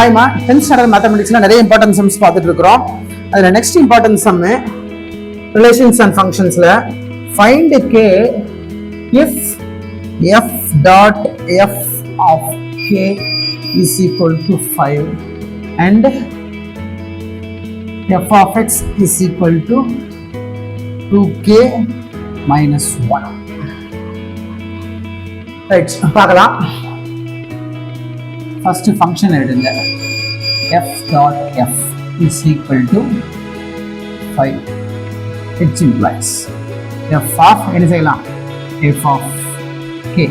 ஹாய்மா, 10th standard மேத்தமெட்டிக்ஸ்ல நிறைய important sums பார்த்துட்டு இருக்கிறோம். அதுல next important sum relations and ஃபங்க்ஷன்ஸ்ல find k if f dot f of k is equal to 5 and f of x is equal to 2k minus 1. Right, பார்க்கலாம். First function எடுங்க. f dot f is equal to 5. It implies f of என்ன செய்யலாம்? f of k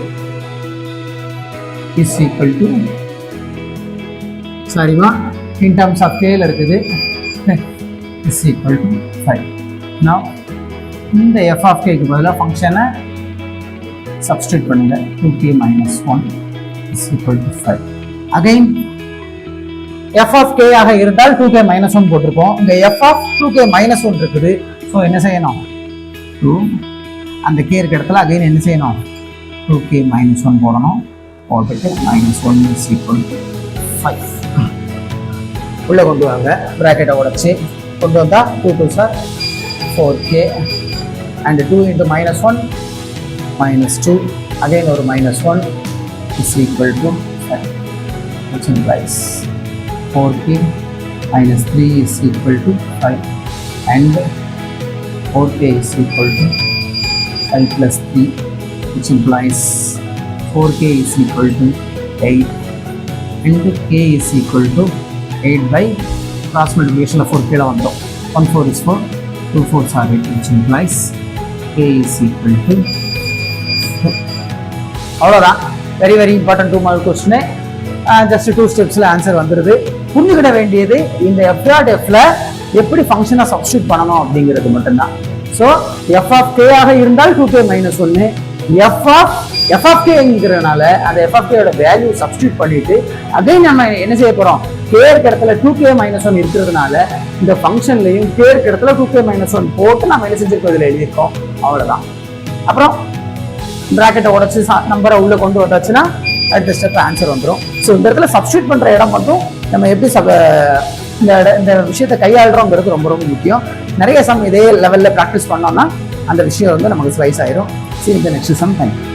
is equal to சரிமா in terms of k ல இருக்குது is equal to 5. Now இந்த f of k க்கு பதிலா ஃபங்க்ஷனை substitute பண்ணுங்க. 2k minus 1 is equal to 5. Again f of k ஆக இருந்தால் 2k minus 1 போட்டிருக்கோம். இங்க f of 2k minus 1 இருக்குது. ஸோ என்ன செய்யணும்? 2 அந்த k இருக்க இடத்துல அகைன் என்ன செய்யணும்? 2k minus 1 போடணும். போட்டுட்டு minus 1 is equal to 5. உள்ள கொண்டு வாங்க. பிராக்கெட்டை உடைச்சு கொண்டு வந்தா 2 2s are 4k and 2 into minus 1 minus 2 again ஒரு minus 1 is equal to 5, which implies 4k minus 3 is equal to 5 and 4k is equal to 5 plus 3, which implies 4k is equal to 8 and k is equal to 8 by cross multiplication of 4k வந்துரும். 1 4 is 4, 2 4s are 8, which implies k is equal to அவ்வளோதான். Very very important 2 mark question. Just 2 ஸ்டெப்ஸில் answer வந்துடுது. புரிஞ்சுக்கிட வேண்டியது இந்த F dot எஃப்ல எப்படி ஃபங்க்ஷனை substitute பண்ணணும் அப்படிங்கிறது மட்டும்தான். ஸோ எஃப் ஆஃப் கே ஆக இருந்தால் 2k மைனஸ் 1, எஃப் ஆஃப் கேங்கிறதுனால அந்த எஃப் ஆஃப் கேயோட வேல்யூ சப்ஸ்டியூட் பண்ணிட்டு அகைன் நம்ம என்ன செய்ய போகிறோம்? கே இருக்க இடத்துல 2k மைனஸ் 1 இருக்கிறதுனால இந்த ஃபங்க்ஷன்லையும் கே இருக்க இடத்துல 2k மைனஸ் 1 போட்டு நம்ம என்ன செஞ்சிருக்கோம்? இதில் எழுதியிருக்கோம். அவ்வளோதான். அப்புறம் பிராக்கெட்டை உடச்சி நம்பரை உள்ளே கொண்டு வந்தாச்சுன்னா அடுத்த ஸ்டெப் ஆன்சர் வந்துடும். ஸோ இந்த இடத்துல சப்ஸ்டியூட் பண்ணுற இடம் மட்டும் நம்ம எப்படி இந்த விஷயத்தை கையாளுறோங்கிறது ரொம்ப ரொம்ப முக்கியம். நிறைய சம் இதே லெவலில் ப்ராக்டிஸ் பண்ணோம்னா அந்த விஷயம் வந்து நமக்கு ஸ்லைஸ் ஆயிரும். சரி, இந்த நெக்ஸ்ட் சம் தேங்க்யூ.